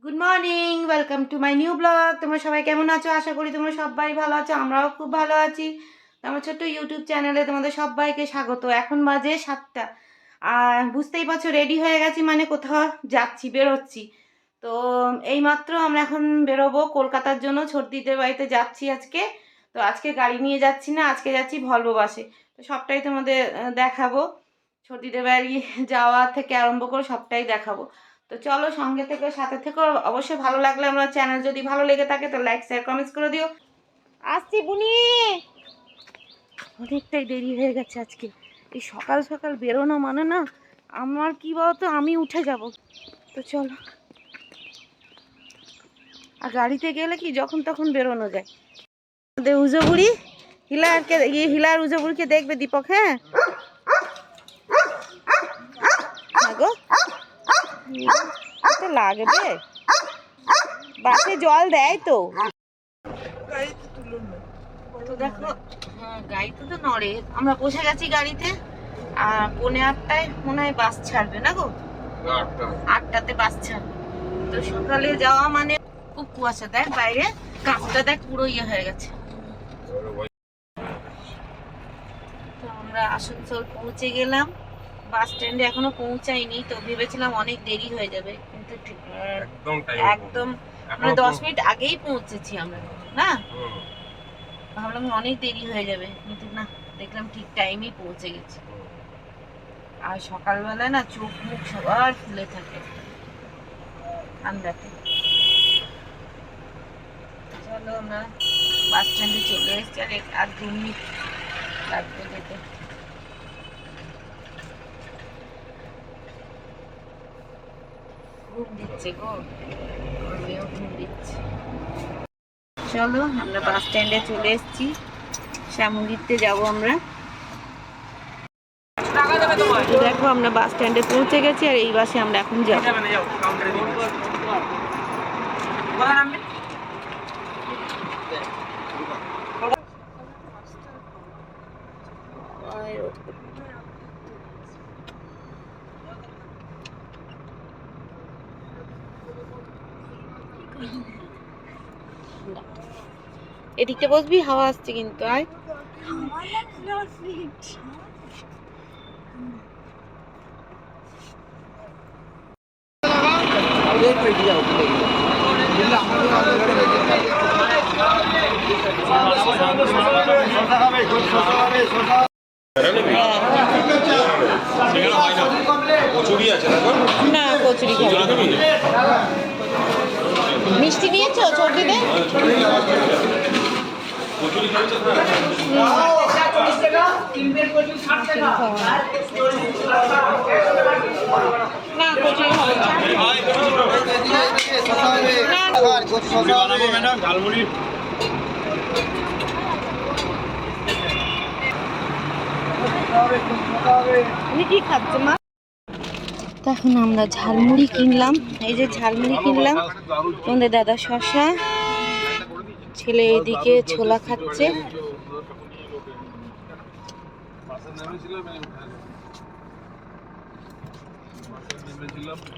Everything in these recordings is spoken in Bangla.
Good morning, welcome to my new blog. তোমরা সবাই কেমন আছো? আশা করি তোমরা সবাই ভালো আছো, আমরাও খুব ভালো আছি। আমার ছোট্ট ইউটিউব চ্যানেলে তোমাদের সবাইকে স্বাগত। এখন বাজে 7টা, আর বুঝতেই পারছো রেডি হয়ে গেছি মানে কোথাও যাচ্ছি, বেরোচ্ছি। তো এইমাত্র আমরা এখন বেরোবো কলকাতার জন্য, ছোটদিদের বাড়িতে যাচ্ছি আজকে। তো আজকে গাড়ি নিয়ে যাচ্ছি না, আজকে যাচ্ছি ভলভো বাসে। তো সবটাই তোমাদের দেখাবো, ছোটদিদের বাড়ি যাওয়া থেকে আরম্ভ করে সবটাই দেখাবো। তো চলো সঙ্গে থেকে সাথে থেকে, অবশ্যই ভালো লাগলে আমার চ্যানেল যদি ভালো লেগে থাকে তো লাইক শেয়ার কমেন্টস করে দিও। আসছি বুনি, অনেকটাই দেরি হয়ে গেছে আজকে। এই সকাল সকাল বেরোনো মানে না, আমার কি বলতো, আমি উঠে যাব। তো চলো, আর গাড়িতে গেলে কি যখন তখন বেরোনো যায়। উজো বুড়ি হিলারকে, হিলার উজো বুড়িকে দেখবে দীপক। হ্যাঁ গো, তো লাগবে, বাসে জল দেয় তো। তো দেখো, হ্যাঁ গাড়িতে তো নড়ে। আমরা বসে গেছি গাড়িতে, আর 8:45 মনে হয় বাস ছাড়বে না গো, 8টাতে বাস ছাড়বে। তো সকালে যাওয়া মানে খুব কুয়াশা, দেখ বাইরে কাঁচটা দেখ পুরো ইয়ে হয়ে গেছে। তো আমরা আসানসোল পৌঁছে গেলাম, বাস স্ট্যান্ডে এখনো পৌঁছাইনি। তো ভেবেছিলাম অনেক দেরি হয়ে যাবে, কিন্তু একদম মানে 10 মিনিট আগেই পৌঁছেছি আমরা না। ভাবলাম অনেক দেরি হয়ে যাবে, কিন্তু না, দেখলাম ঠিক টাইমেই পৌঁছে গেছি। আর সকালবেলায় না চোখ মুখ সবার ফুলে থাকে ঠান্ডাতে। চলো আমরা বাস স্ট্যান্ডে চলে এসেছি, আর 2 মিনিট লাগবে যেতে। ঘুম দিচ্ছে গো, আমিও ঘুম দিচ্ছি। চলো আমরা বাস স্ট্যান্ডে চলে এসেছি, শ্যামলীতে যাবো আমরা। দেখো আমরা বাস স্ট্যান্ডে পৌঁছে গেছি, আর এই বাসে আমরা এখন যাবো। এদিকটা বসবি, হাওয়া আসছে কিন্তু। আয় না, কচুরি খাবো। মিষ্টি নিয়েছো ছোটদিনে? না কচুরি খাবো না। তুমি কি খাচ্ছ মা? এখন আমরা ঝালমুড়ি কিনলাম, এই যে ঝালমুড়ি কিনলাম। তোমাদের দাদা শশা, ছেলে এদিকে ছোলা খাচ্ছে।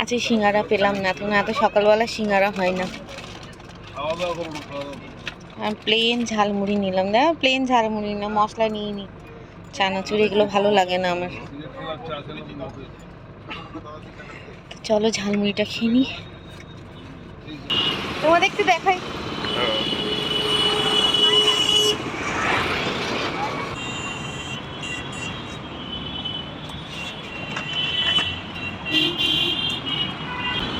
আচ্ছা সিঙ্গারা পেলাম না, তুমি এত সকালবেলা সিঙ্গারা হয় না। প্লেন ঝালমুড়ি নিলাম, দেখ প্লেন ঝালমুড়ি না, মশলা নিইনি। চানাচুর এগুলো ভালো লাগে না আমার। চলো ঝালমুড়িটা খেয়ে নি, তোমাদের একটু দেখাই।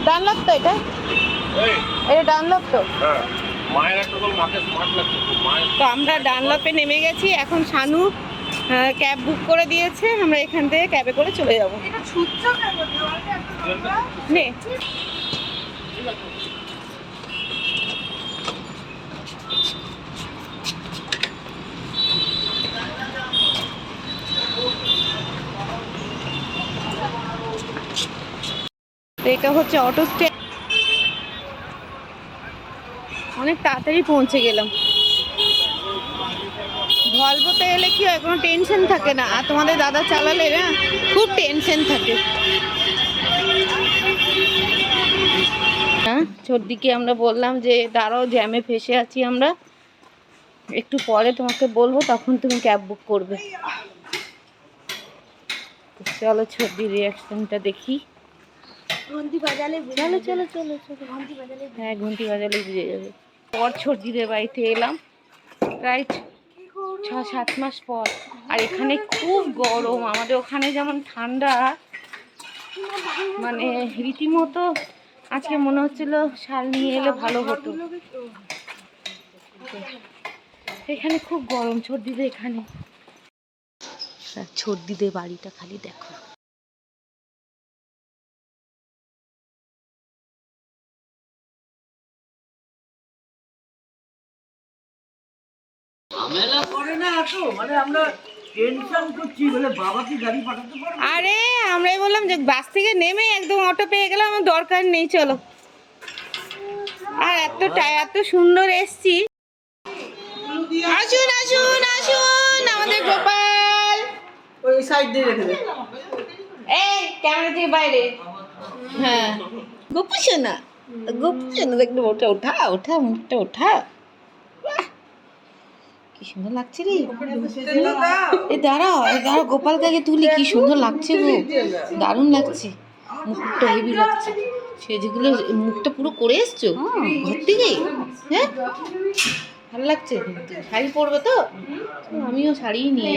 ডানলপ তো এটা, এটা ডানলপ তো। তো আমরা ডানলপে নেমে গেছি, এখন শানু ক্যাব বুক করে দিয়েছে, আমরা এখান থেকে ক্যাবে করে চলে যাবো। নে তো এটা হচ্ছে অটো স্ট্যান্ড। অনেক তাড়াতাড়ি পৌঁছে গেলাম। ভলভোতে এলে কি হয়, কোনো টেনশন থাকে না, আর তোমাদের দাদা চালালে না খুব টেনশন থাকে। ছোটদিকে আমরা বললাম যে দাঁড়াও, জ্যামে ফেসে আছি আমরা, একটু পরে তোমাকে বলবো, তখন তুমি ক্যাব বুক করবে। চলো ছোটদির রিয়াকশনটা দেখি। ঘন্টি বাজালে চলো চলো চলো চলো। ঘন্টি বাজালে হ্যাঁ, ঘন্টি বাজালে বুঝে যাবে। পর ছোটদিদের বাড়িতে এলাম রাইট 6-7 মাস পর। আর এখানে খুব গরম, আমাদের ওখানে যেমন ঠান্ডা, মানে রীতিমতো আজকে মনে হচ্ছিল শাল নিয়ে এলে ভালো হতো। এখানে খুব গরম ছোটদিদের এখানে। ছোটদিদের বাড়িটা খালি দেখো। ঝামেলা করে না এত, মানে আমরা টেনশন করছি বলে বাবা কি গাড়ি পাঠাতে পারবে? আরে আমরাই বললাম যে বাস থেকে নেমে একদম অটো পেয়ে গেলাম, আমার দরকার নেই চলো। আর এত সুন্দর এসছি। আসুন আসুন আসুন আমাদের গোপাল। ওই সাইড দিয়ে রেখে দে। এই ক্যামেরা থেকে বাইরে। হ্যাঁ গোপু সোনা, গোপু সোনা দেখলে ওটা ওঠা ওঠা মুখটা ওঠা। বাহ, কি সুন্দর লাগছে রে। এই দাঁড়াও দাঁড়াও, গোপালকে আগে তুলি। কি সুন্দর লাগছে গো, দারুণ লাগছে। মুখটা হেভি লাগছে। সে যেগুলো মুখটা পুরো করে এসছো ঘর থেকে, হ্যাঁ ভালো লাগছে। কিন্তু শাড়ি পরবে তো? আমিও শাড়ি নিয়ে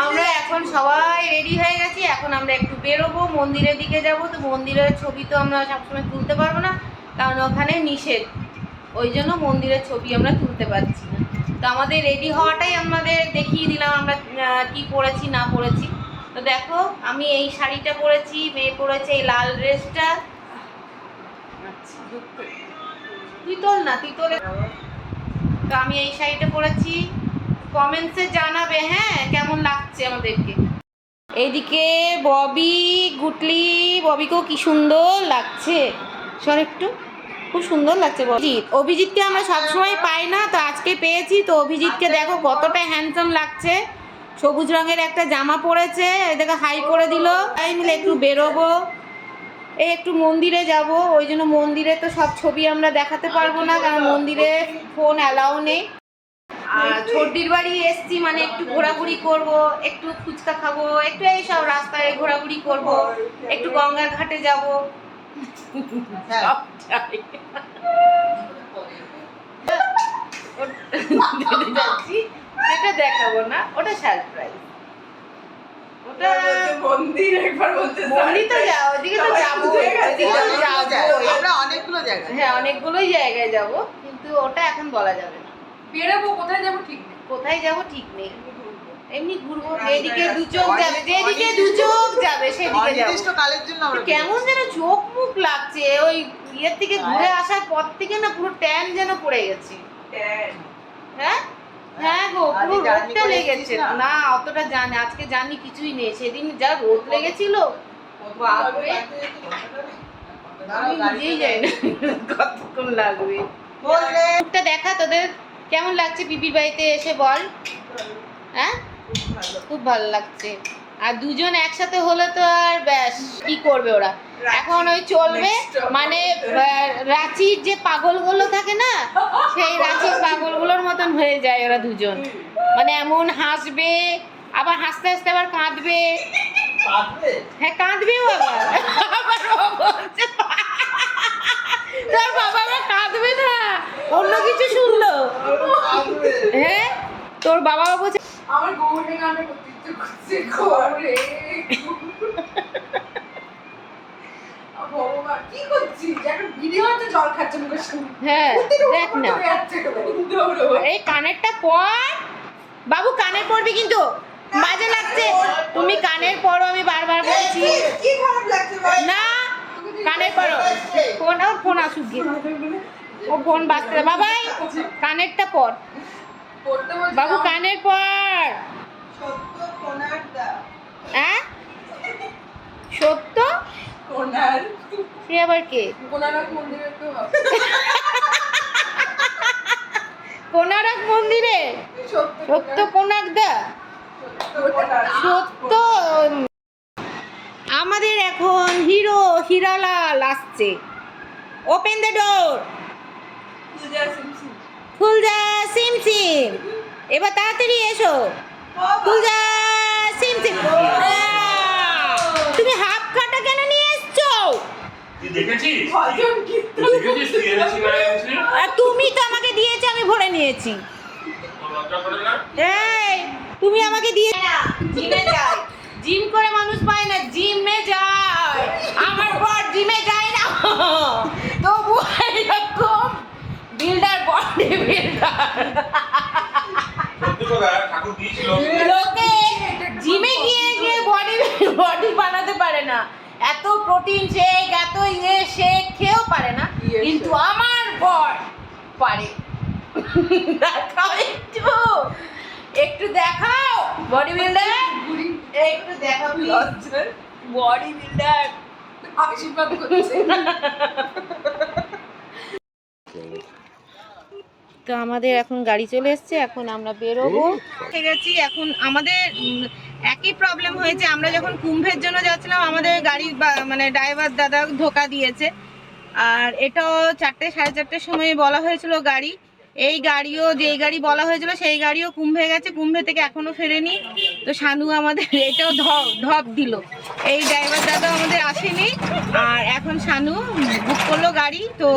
আমরা এখন সবাই রেডি হয়ে গেছি। এখন আমরা একটু বেরোবো, মন্দিরের দিকে যাব। তো মন্দিরের ছবি তো আমরা সবসময় তুলতে পারবো না, কারণ ওখানে নিষেধ। ওই জন্য মন্দিরের ছবি আমরা তুলতে পারছি না। তো আমাদের রেডি হওয়াটাই আমাদের দেখিয়ে দিলাম আমরা কি পরেছি না পরেছি। তো দেখো, আমি এই শাড়িটা পরেছি, মেয়ে পরেছে এই লাল ড্রেসটা। তুই তোল না, তুই তোলে। তো আমি এই শাড়িটা পরেছি। কমেন্টসে জানাবে হ্যাঁ কেমন লাগছে আমাদেরকে। এইদিকে ববি গুটলি, ববিকেও কি সুন্দর লাগছে। সর একটু, খুব সুন্দর লাগছে। অভিজিৎকে আমরা সবসময় পাই না, তো আজকে পেয়েছি। তো অভিজিৎকে দেখো কতটা হ্যান্ডসাম লাগছে। সবুজ রঙের একটা জামা পরেছে, এদিকে হাই করে দিল। তাই মিলে একটু বেরোবো, এই একটু মন্দিরে যাব। ওই জন্য মন্দিরে তো সব ছবি আমরা দেখাতে পারবো না, কারণ মন্দিরে ফোন অ্যালাউ নেই। আর ছোটদির বাড়ি এসছি মানে একটু ঘোরাঘুরি করব, একটু ফুচকা খাবো, একটু এইসব রাস্তায় ঘোরাঘুরি করব, একটু গঙ্গার ঘাটে যাব। সেটা দেখাবো না, ওটা সারপ্রাইজ। ওটা মন্দির, একবার বলতে মন্দির তো যাও, ওদিকে তো যাবো, ওদিকে তো যাবো, আমরা অনেকগুলো জায়গায়, হ্যাঁ অনেকগুলোই জায়গায় যাব, কিন্তু ওটা এখন বলা যাবে না। বেরোবো, কোথায় যাবো ঠিক নেই, কোথায় যাবো ঠিক নেই। এমনি ঘুরবো, যেদিকে দু চোখ যাবে, যেদিকে দু চোখ যাবে সেদিকে যাবো। কালের জন্য আমরা কেমন যেন চোখ মুখ লাগছে, ওই ইয়ের থেকে ঘুরে আসার পর থেকে না পুরো ট্যান যেন পড়ে গেছে। হ্যাঁ হ্যাঁ গো, পুরো রোদটা লেগেছে না। অতটা জানি আজকে জানি কিছুই নেই, সেদিন যা রোদ লেগেছিল বাপরে, আমি নিজেই যাই না কতক্ষণ লাগবে। মুখটা দেখা তোদের কেমন লাগছে পিপির বাড়িতে এসে বল। হ্যাঁ খুব ভালো লাগছে। আর দুজন একসাথে হলে তো আর ব্যাস, কি করবে ওরা এখন, ওই চলবে মানে রাঁচির যে পাগলগুলো থাকে না, সেই রাঁচির পাগলগুলোর মতন হয়ে যায় ওরা দুজন। মানে এমন হাসবে, আবার হাসতে হাসতে আবার কাঁদবে। হ্যাঁ কাঁদবেও আবার, আবার ও বলছে তোর বাবা আবার কাঁদবে না, অন্য কিছু শুনলো। হ্যাঁ তোর বাবা বলছে আমার গৌরী গানে করতে করতে করে ভগবান কি করছিস, একটা ভিডিওতে জল খাচ্ছে মুখের সামনে। হ্যাঁ দেখ না, এই কানেরটা পর বাবু, কানের পরবি কিন্তু বাজে লাগছে। তুমি কানের পরো, আমি বারবার বলছি। কি খারাপ লাগছে না, কানের পরো। ফোন আর ফোন আসুক গিয়ে, ও ফোন বাজতে বাবাই, কানেরটা পর বাবু, কানের পর। হ্যাঁ সত্য সে আবার কে? কোনারক মন্দিরে সত্য কোনাক দা, সত্য। আমাদের এখন হিরো হিরালাল আসছে। Open the door. ফুলজা সিমসিম, এবার তাড়াতাড়ি এসো। ফুলজা সিমসিম, তুমি হাফ কাটা কেন নিয়ে এসছো? তুই দেখেছিস? তুই দেখেছিস তুই এনেছিস না এনেছিস? আর তুমি তো আমাকে দিয়েছো, আমি ভরে নিয়েছি। তোর লজ্জা করে না? এই তুমি আমাকে দিয়ে না, জিমে যায়। জিম করে মানুষ পায় না, জিমে যায়। আমার বর জিমে যায় না, তবু এরকম বিল্ডার, বডি বিল্ডার। সত্যি কথা, ঠাকুর দিয়েছিল। লোকে জিমে গিয়ে গিয়ে বডি বানাতে পারে না, এত প্রোটিন শেক, এত শেক খেয়েও পারে না, কিন্তু আমার বর পারে। দেখাও একটু, একটু দেখাও বডি বিল্ডার, একটু দেখাও বডি বিল্ডার। আশীর্বাদ করছে। তো আমাদের এখন গাড়ি চলে এসেছে, এখন আমরা বেরোবো। ঠিক আছে, এখন আমাদের একই প্রবলেম হয়েছে। আমরা যখন কুম্ভের জন্য যাচ্ছিলাম, আমাদের গাড়ি মানে ড্রাইভার দাদা ধোকা দিয়েছে। আর এটাও 4টে সাড়ে 4টের সময় বলা হয়েছিল গাড়ি, এই গাড়িও, যেই গাড়ি বলা হয়েছিল সেই গাড়িও কুম্ভে গেছে, কুম্ভে থেকে এখনো ফেরেনি। তো শানু আমাদের এটাও ধপ দিল, এই ড্রাইভার দাদা আমাদের আসেনি। আর এখন শানু বুক করলো গাড়ি। তো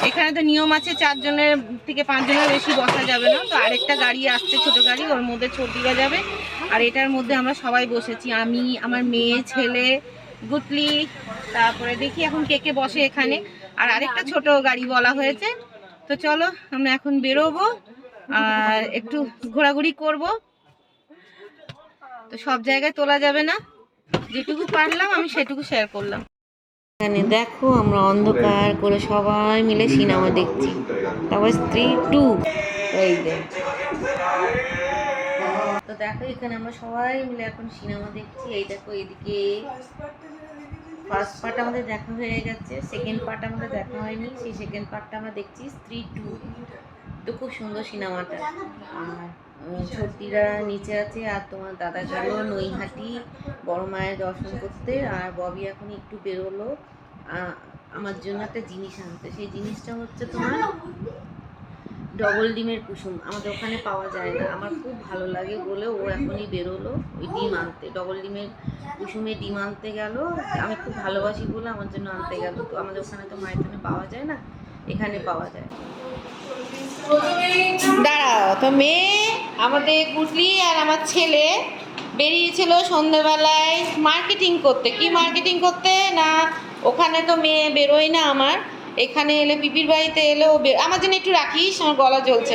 এখানে তো নিয়ম আছে 4 জনের থেকে 5 জনের বেশি বসা যাবে না। তো আরেকটা গাড়ি আসছে, ছোট গাড়ি, ওর মধ্যে ছোটিরা যাবে। আর এটার মধ্যে আমরা সবাই বসেছি, আমি, আমার মেয়ে, ছেলে, গুটলি, তারপরে দেখি এখন কে কে বসে এখানে। আর আরেকটা ছোট গাড়ি বলা হয়েছে। তো চলো আমরা এখন বেরোবো আর একটু ঘোরাঘুরি করব। তো সব জায়গায় তোলা যাবে না, যেটুকু পারলাম আমি সেটুকু শেয়ার করলাম। এখানে দেখো আমরা অন্ধকার করে সবাই মিলে সিনেমা দেখছি, তারপর স্ত্রী 2। এই যে তো দেখো এখানে আমরা সবাই মিলে এখন সিনেমা দেখছি। এই দেখো এদিকে ফার্স্ট পার্ট আমাদের দেখা হয়ে গেছে, সেকেন্ড পার্ট আমাদের দেখা হয়নি, সেই সেকেন্ড পার্টটা আমরা দেখছি, স্ত্রী 2। তো খুব সুন্দর সিনেমাটা। আর ছোটিরা নিচে আছে, আর তোমার দাদা গেল নৈহাটি বড় মায়ের দর্শন করতে। আর ববি এখন একটু বেরোলো আমার জন্য একটা জিনিস আনতে। সেই জিনিসটা হচ্ছে তোমার ডবল ডিমের কুসুম, আমাদের ওখানে পাওয়া যায় না, আমার খুব ভালো লাগে বলে ও এখনই বেরোলো ওই ডিম আনতে, ডবল ডিমের কুসুমে ডিম আনতে গেল। আমি খুব ভালোবাসি বলে আমার জন্য আনতে গেল। তো আমাদের ওখানে তো মাইথনে পাওয়া যায় না, এখানে পাওয়া যায়। দাঁড়াও, তো মেয়ে আমাদের গুটলি আর আমার ছেলে বেরিয়েছিল সন্ধ্যেবেলায় মার্কেটিং করতে। কি মার্কেটিং করতে না, ওখানে তো মেয়ে বেরোয় না আমার, এখানে এলে পিপির বাড়িতে এলে ও আমার জন্য একটু রাখিস, আমার গলা জ্বলছে।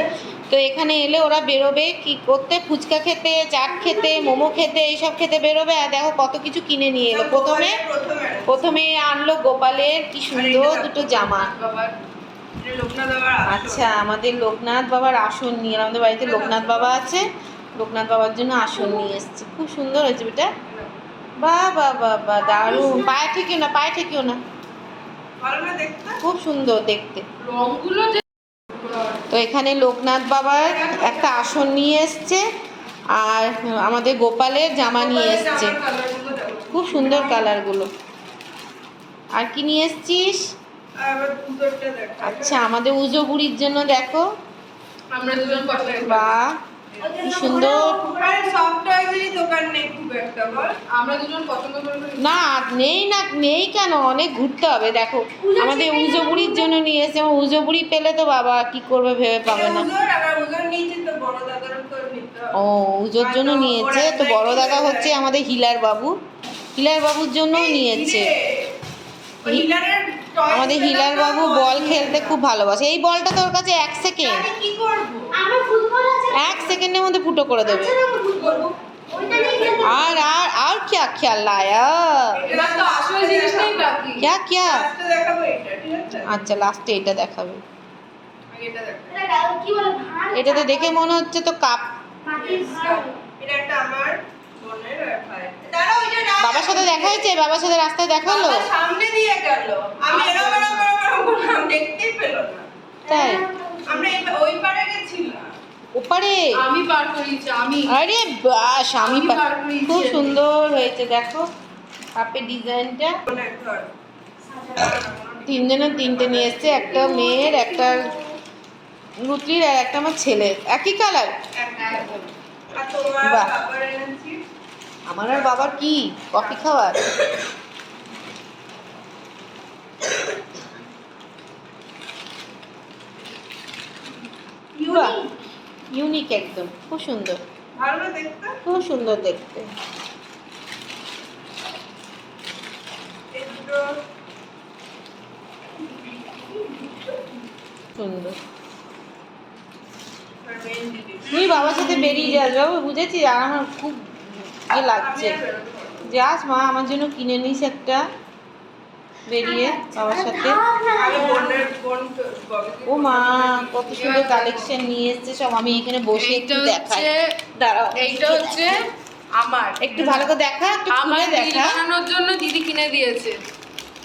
তো এখানে এলে ওরা বেরোবে কি করতে, ফুচকা খেতে, চাট খেতে, মোমো খেতে, এইসব খেতে বেরোবে। আর দেখো কত কিছু কিনে নিয়ে এলো। প্রথমে আনলো গোপালের কি সুন্দর দুটো জামা। আচ্ছা, আমাদের লোকনাথ বাবার আসন নিয়ে, আমাদের বাড়িতে লোকনাথ বাবা আছে, লোকনাথ বাবার জন্য আসন নিয়ে এসেছি। খুব সুন্দর হয়েছে বেটা, বাহ বাহ বাহ বাহ, দারুণ। পায়ে ঠেকিও না, খুব সুন্দর দেখতে। তো এখানে লোকনাথ বাবার একটা আসন নিয়ে এসছে, আর আমাদের গোপালের জামা নিয়ে এসছে, খুব সুন্দর কালারগুলো। আর কি নিয়ে এসছিস? আচ্ছা, আমাদের উজো বুড়ির জন্য দেখো, আমরা দুজন বাহ কি সুন্দর। আমরা দুজন পছন্দ করে না নেই কেন, অনেক ঘুরতে হবে। দেখো আমাদের উজো বুড়ির জন্য নিয়ে এসেছে, আমার উজো বুড়ি পেলে তো বাবা কি করবে ভেবে পাবে না। ও উজোর জন্য নিয়েছে, তো বড় দাদা হচ্ছে আমাদের হিলার বাবুর জন্য নিয়েছে। আমাদের হিলার বাবু বল খেলতে খুব ভালোবাসে। এই বলটা তোর কাছে 1 সেকেন্ড, 1 সেকেন্ডের মধ্যে ফুটো করে দেবে। আর আর আর क्या ख्याल लाया, এবার তো আসল জিনিসটাই বাকি। क्या আচ্ছা লাস্টে এটা দেখাবে। এটাতে দেখে মনে হচ্ছে তো কাপ। বাবার সাথে দেখা হয়েছে, বাবার সাথে রাস্তায় দেখা হলো, সামনে দিয়ে গেল, আমি এরকম দেখতেই পেল না। তাই আমরা ওই পারে গেছিলাম, ওপারে আমি পার করিয়েছি আমি। আরে বাস, আমি আমি পার করিয়েছি। খুব সুন্দর হয়েছে দেখো, কাপের ডিজাইনটা বোনের ঘর। তিনজনের তিনটে নিয়ে এসছে, একটা মেয়ের, একটা লুতলির আর একটা আমার ছেলের, একই কালার। আর তোমার বাহ। বাবার এনেছি আমার আর বাবার কি কফি খাওয়ার। বাহ, ইউনিক একদম, খুব সুন্দর, ভালো না দেখতে? খুব সুন্দর দেখতে। এই দুটো সুন্দর। আর মেন দিদি। তুই বাবার সাথে বেরিয়ে যাস বাবু, বুঝেছিস? আর আমার খুব ইয়ে লাগছে। আমি আর বেরোতে পারবো না। যাস মা, আমার জন্য কিনে নিস একটা, বেরিয়ে বাবার সাথে। আমি বোনের বোন ববিকে ও মা, কত সুন্দর কালেকশন নিয়ে এসছে সব। আমি এখানে বসে একটু এইটা দেখাই, হচ্ছে দাঁড়াও। এইটা হচ্ছে আমার একটু ভালো করে দেখা, একটু আমার খুলে রিল দেখা। বানানোর জন্য দিদি কিনে দিয়েছে।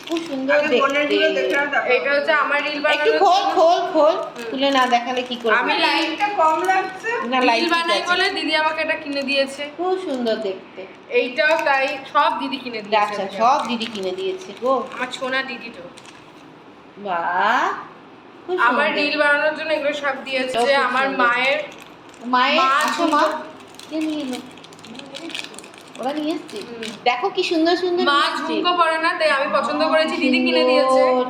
খুব সুন্দর আগে বোনের গুলো দেখে দেখতে। নাও, তারপর এটা হচ্ছে আমার রিল একটু বানানোর খোল জন্য। খোল খোল, খুলে না দেখালে কি করবো? আমি লাইটটা কম লাগছে। না, রিল লাইট বানাই বলে দিদি আমাকে এটা কিনে দিয়েছে। খুব সুন্দর দেখতে। এইটাও তাই, সব দিদি কিনে দিয়েছে আচ্ছা, আমাকে। সব দিদি কিনে দিয়েছে গো। আমার ছোনা দিদি তো বাহ, খুব আমার সুন্দর। রিল বানানোর জন্য এগুলো সব দিয়েছে। খুব আমার সুন্দর। মায়ের মায়ের, মা আসো মা, ঝুমকো। কে নিয়ে এলো? ওরা নিয়ে এসছে। হুম। দেখো কি সুন্দর সুন্দর মা নিয়ে এসছে। ঝুমকো পরে না, তাই আমি পছন্দ করেছি, দিদি কিনে দিয়েছে। সুন্দর,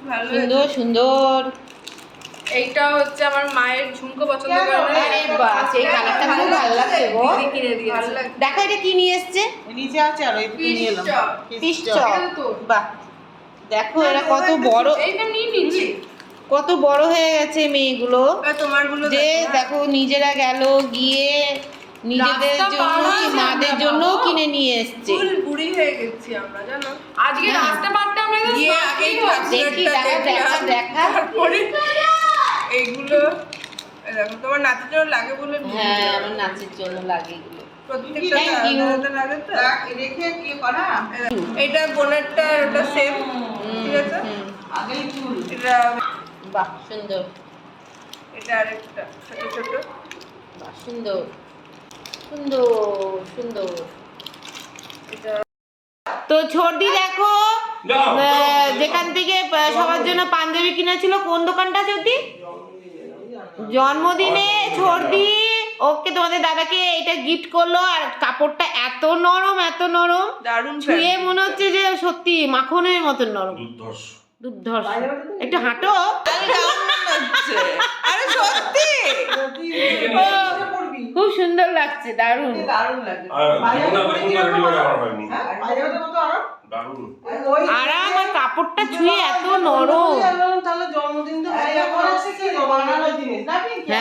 ভালো সুন্দর সুন্দর। এইটা হচ্ছে আমার মায়ের ঝুমকো পছন্দ করে না, আরে বাহ, এই কালারটা খুব ভালো লাগছে গো। দিদি কিনে ভালো দিয়েছে। লাগছে। দেখো এটা কি নিয়ে এসছে? নিচে আছে আর এইদিকে নিয়ে এলাম চপ। Fish chop. চপ। এটা তো। বাহ, দেখো এরা কত বড়, এইটা নিয়ে নিচ্ছি। কত বড় হয়ে গেছে মেয়েগুলো। তোমার গুলো যে দেখো নিজেরা গেল গিয়ে নিজেদের রাস্তা জন্য পার কি হয়েছে মাদের আমরা জন্য বাবা। কিনে নিয়ে এসছে। ফুল বুড়ি হয়ে গেছি আমরা, জানো? আজকে হ্যাঁ। রাস্তা পারতে আমরা একদম গিয়ে smart আগেই হয়ে গেছি। দেখি, দেখা দেখা দেখা। তারপরে এইগুলো এই দেখো, তোমার নাচের জন্য লাগে বলে নিয়ে হ্যাঁ, এলাম। আমার নাচের জন্য লাগে এগুলো। প্রত্যেকটা Thank you. আলাদা আলাদা লাগে তো। রেখে কি করা এটা বোনেরটা আর ওটা সেম, ঠিক আছে? হুম, আগেই চুল এটা বাহ সুন্দর, এটা আরেকটা ছোট ছোট। বাহ সুন্দর সুন্দর সুন্দর। এটা তো ছোটি দেখো, যাও। যেখান থেকে সবার জন্য পাঞ্জাবি কিনেছিল, কোন দোকানটা ছোটি? জন্মদিনে ছোটি ওকে তোমাদের দাদাকে এটা গিফট করলো। আর কাপড়টা এত নরম, এত নরম, দারুণ ছুঁয়ে মনে হচ্ছে যে সত্যি মাখনের মতন নরম, দুর্ধর্ষ। দুর্ধর্ষ। একটু হাঁটো। আরে সত্যি ও, খুব সুন্দর লাগছে, দারুণ। দারুণ লাগে আর জীবনে এত সুন্দর রেডিমেড আমার হয়নি। পায়জামাটার মতো আরো দারুণ। ওই আরাম, আর কাপড়টা ছুঁয়ে এত নরম। তাহলে জন্মদিন তো বানানো জিনিস না? হ্যাঁ।